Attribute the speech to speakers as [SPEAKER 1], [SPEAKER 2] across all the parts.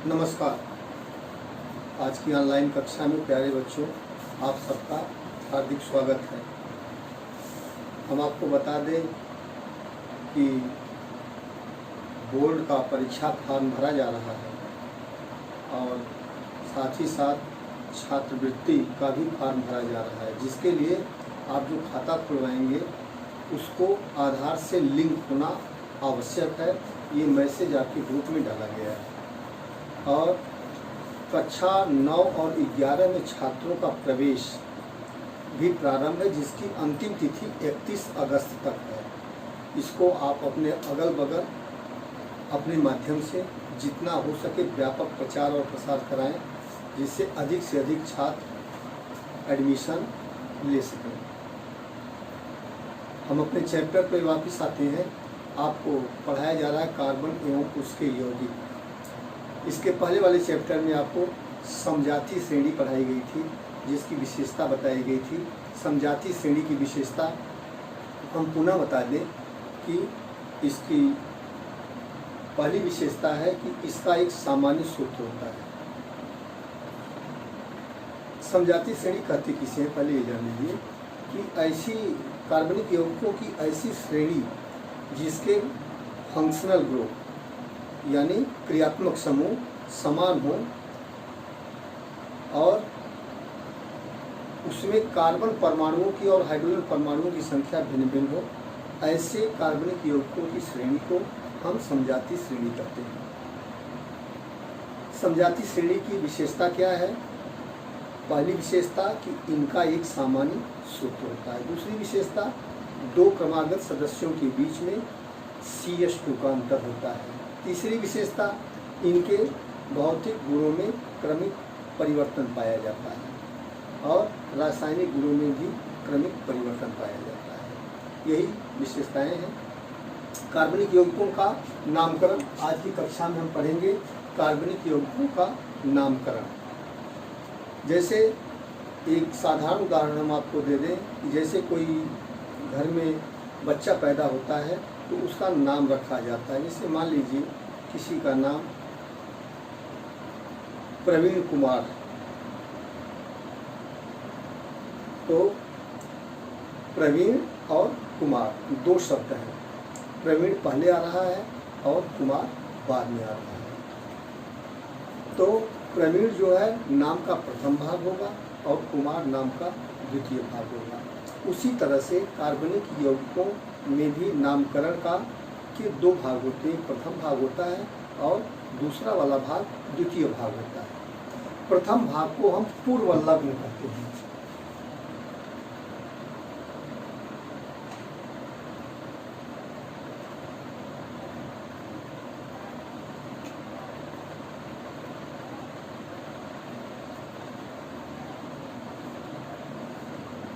[SPEAKER 1] नमस्कार। आज की ऑनलाइन कक्षा में प्यारे बच्चों, आप सबका हार्दिक स्वागत है। हम आपको बता दें कि बोर्ड का परीक्षा फॉर्म भरा जा रहा है और साथ ही साथ छात्रवृत्ति का भी फॉर्म भरा जा रहा है, जिसके लिए आप जो खाता खुलवाएंगे उसको आधार से लिंक होना आवश्यक है। ये मैसेज आपके ग्रुप में डाला गया है और कक्षा 9 और 11 में छात्रों का प्रवेश भी प्रारंभ है, जिसकी अंतिम तिथि 31 अगस्त तक है। इसको आप अपने अगल बगल अपने माध्यम से जितना हो सके व्यापक प्रचार और प्रसार कराएं, जिससे अधिक से अधिक छात्र एडमिशन ले सकें। हम अपने चैप्टर पर वापस आते हैं। आपको पढ़ाया जा रहा है कार्बन एवं उसके यौगिक। इसके पहले वाले चैप्टर में आपको समजातीय श्रेणी पढ़ाई गई थी, जिसकी विशेषता बताई गई थी। समजातीय श्रेणी की विशेषता हम पुनः बता दें कि इसकी पहली विशेषता है कि इसका एक सामान्य सूत्र होता है। समजातीय श्रेणी कहते किसे हैं, पहले ये जान लीजिए कि ऐसी कार्बनिक यौगिकों की ऐसी श्रेणी जिसके फंक्शनल ग्रुप यानी क्रियात्मक समूह समान हो और उसमें कार्बन परमाणुओं की और हाइड्रोजन परमाणुओं की संख्या भिन्न भिन्न हो, ऐसे कार्बनिक यौगिकों की श्रेणी को हम समजातीय श्रेणी कहते हैं। समजातीय श्रेणी की विशेषता क्या है? पहली विशेषता कि इनका एक सामान्य सूत्र होता है। दूसरी विशेषता, दो क्रमागत सदस्यों के बीच में CH2 का अंतर होता है। तीसरी विशेषता, इनके भौतिक गुणों में क्रमिक परिवर्तन पाया जाता है और रासायनिक गुणों में भी क्रमिक परिवर्तन पाया जाता है। यही विशेषताएं हैं। कार्बनिक यौगिकों का नामकरण आज की कक्षा में हम पढ़ेंगे। कार्बनिक यौगिकों का नामकरण, जैसे एक साधारण उदाहरण हम आपको दे दें कि जैसे कोई घर में बच्चा पैदा होता है तो उसका नाम रखा जाता है। जैसे मान लीजिए किसी का नाम प्रवीण कुमार, तो प्रवीण और कुमार दो शब्द हैं। प्रवीण पहले आ रहा है और कुमार बाद में आ रहा है। तो प्रवीण जो है नाम का प्रथम भाग होगा और कुमार नाम का द्वितीय भाग होगा। उसी तरह से कार्बनिक यौगिकों में भी नामकरण के दो भाग होते हैं। प्रथम भाग होता है और दूसरा वाला भाग द्वितीय भाग होता है। प्रथम भाग को हम पूर्व लग्न कहते हैं।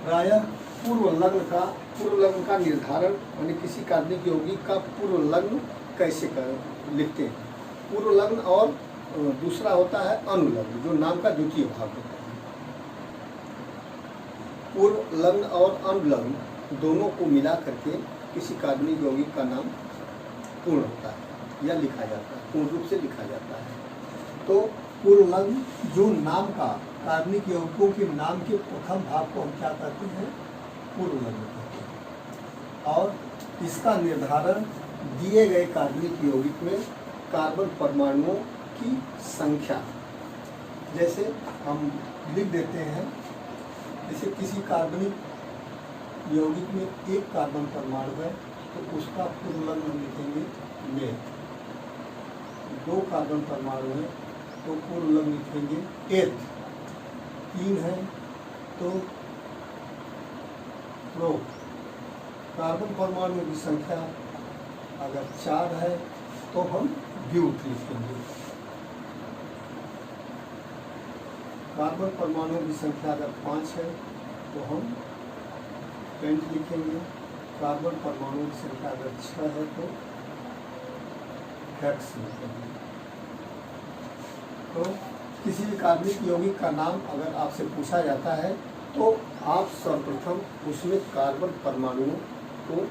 [SPEAKER 1] प्रायः पूर्व लग्न का निर्धारण यानी किसी कार्बनिक यौगिक का पूर्व लग्न कैसे लिखते हैं। पूर्व लग्न और दूसरा होता है अनुलग्न, जो नाम का द्वितीय भाग होता है। पूर्व लग्न और अनुलग्न दोनों को मिला करके किसी कार्बनिक यौगिक का नाम पूर्ण होता है या लिखा जाता है, पूर्ण रूप से लिखा जाता है। तो पूर्व लग्न जो नाम का कार्बनिक यौगिकों के नाम के प्रथम भाग को हम क्या कहते हैं? पूर्व लग्न कहते हैं। और इसका निर्धारण दिए गए कार्बनिक यौगिक में कार्बन परमाणुओं की संख्या, जैसे हम लिख देते हैं, जैसे किसी कार्बनिक यौगिक में एक कार्बन परमाणु है तो उसका पूर्व लग्न लिखेंगे में। दो कार्बन परमाणु है तो पूर्व लग्न लिखेंगे एथ। 3 है तो प्रो। कार्बन परमाणुओं की संख्या अगर 4 है तो हम ब्यूट लिखेंगे। कार्बन परमाणुओं की संख्या अगर 5 है तो हम पेंट लिखेंगे। कार्बन परमाणुओं की संख्या अगर 6 है तो हेक्स लिखेंगे। तो किसी भी कार्बनिक यौगिक का नाम अगर आपसे पूछा जाता है तो आप सर्वप्रथम उसमें कार्बन परमाणुओं को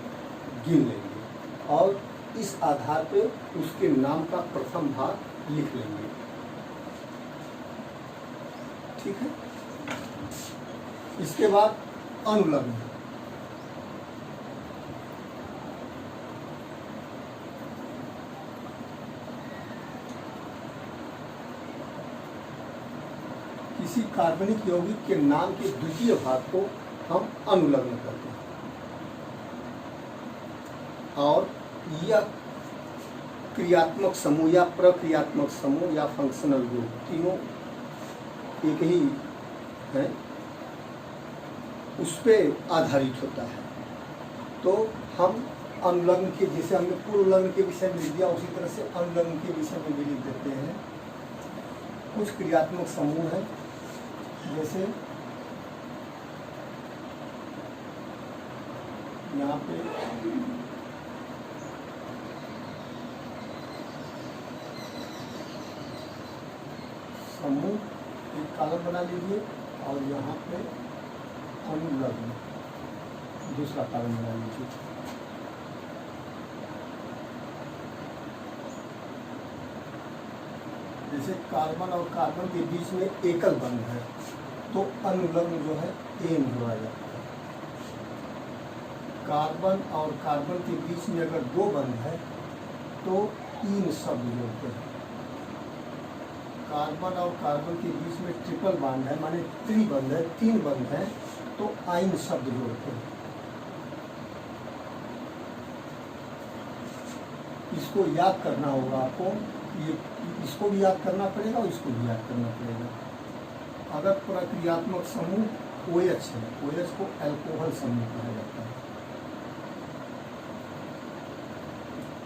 [SPEAKER 1] गिन लेंगे और इस आधार पे उसके नाम का प्रथम भाग लिख लेंगे। ठीक है। इसके बाद अनुलग्न। किसी कार्बनिक यौगिक के नाम के द्वितीय भाग को हम अनुलग्न करते हैं, और यह क्रियात्मक समूह या प्रक्रियात्मक समूह या फंक्शनल ग्रुप तीनों एक ही है, उस पर आधारित होता है। तो हम अनुलग्न के, जैसे हमने पूर्व लग्न के विषय में लिख दिया, उसी तरह से अनुलग्न के विषय में भी लिख देते हैं। कुछ क्रियात्मक समूह है, जैसे यहाँ पे समूह एक कॉलम बना लीजिए, और यहाँ पे अनुलग्न दूसरा कॉलम बना लीजिए। जैसे कार्बन और कार्बन के बीच में एकल बंध है, तो अनुलग्न जो है एन जोड़ा जाता है। कार्बन और कार्बन के बीच में अगर दो बंध है तो इन शब्द जोड़ते हैं। कार्बन और कार्बन के बीच में ट्रिपल बॉन्ड है, माने त्रिबंध है, तीन बंध है, तो आइन शब्द जोड़ते हैं। इसको याद करना होगा आपको, ये इसको भी याद करना पड़ेगा और इसको भी याद करना पड़ेगा। अगर प्रक्रियात्मक समूह OH है, OH को अल्कोहल समूह कहा जाता है,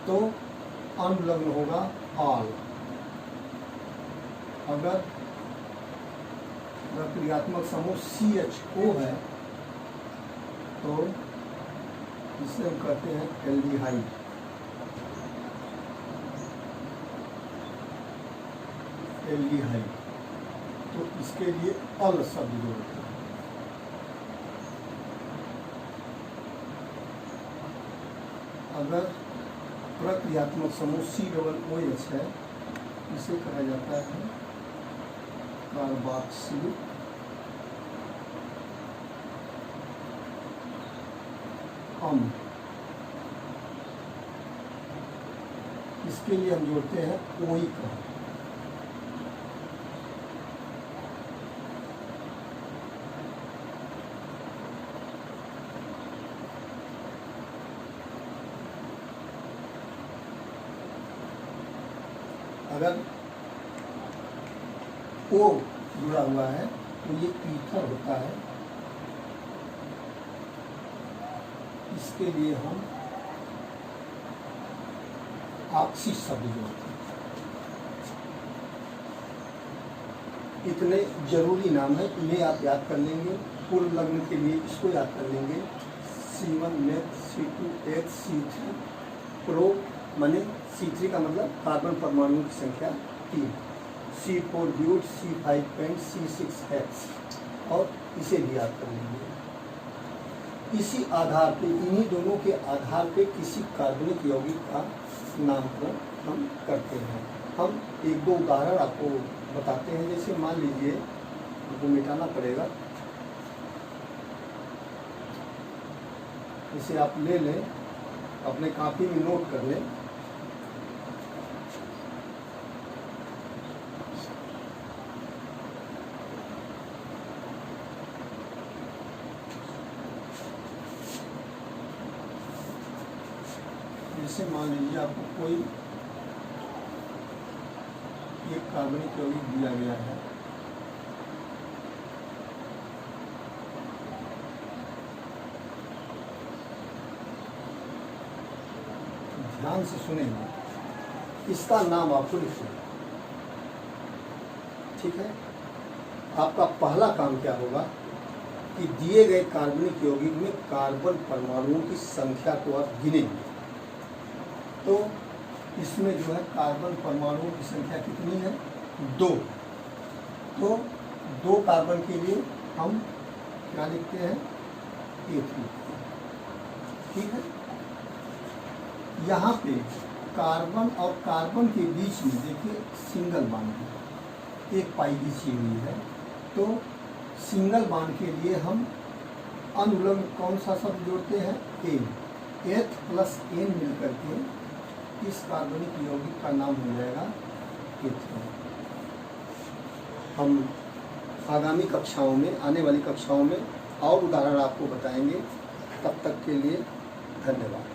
[SPEAKER 1] तो अनुलग्न होगा ऑल। अगर प्रक्रियात्मक समूह CHO है, तो इसे हम कहते हैं एल्डिहाइड। एल्डिहाइड, तो इसके लिए अल शब्द जोड़ते हैं। अगर प्रक्रियात्मक समूह COOH है, इसे कहा जाता है कार्बोक्सिल अम्ल। इसके लिए हम जोड़ते हैं ओइक। अगर O जुड़ा हुआ है तो ये ईथर होता है, इसके लिए हम ऑक्सी शब्द जोड़ते हैं। इतने जरूरी नाम है, इन्हें आप याद कर लेंगे। पूर्व लग्न के लिए इसको याद कर लेंगे, C1 नेथ, C2H, C3 प्रो, माने C3 का मतलब कार्बन परमाणुओं की संख्या 3, C4 ब्यूट, C5 paint, C6 hex, और इसे भी याद कर लेंगे। इसी आधार पे, इन्हीं दोनों के आधार पे किसी कार्बनिक यौगिक का नामकरण हम करते हैं। हम एक दो उदाहरण आपको बताते हैं। जैसे मान लीजिए, आपको मिटाना पड़ेगा, इसे आप ले लें, अपने कॉपी में नोट कर लें। जैसे मान लीजिए आपको कोई एक कार्बनिक यौगिक दिया गया है, ध्यान से सुनेंगे, इसका नाम आपको लिखना है, ठीक है। आपका पहला काम क्या होगा कि दिए गए कार्बनिक यौगिक में कार्बन परमाणुओं की संख्या को आप गिनेंगे। तो इसमें जो है कार्बन परमाणुओं की संख्या कितनी है? 2। तो 2 कार्बन के लिए हम क्या लिखते हैं? 1 लिखते हैं, ठीक है। यहाँ पे कार्बन और कार्बन के बीच में देखिए सिंगल बॉन्ड है, एक पाई बिछी हुई है, तो सिंगल बॉन्ड के लिए हम अनुलंब कौन सा शब्द जोड़ते हैं? एन। एच प्लस एन मिलकर के इस कार्बनिक यौगिक का नाम हो जाएगा एथेन। हम आगामी कक्षाओं में, आने वाली कक्षाओं में और उदाहरण आपको बताएंगे। तब तक के लिए धन्यवाद।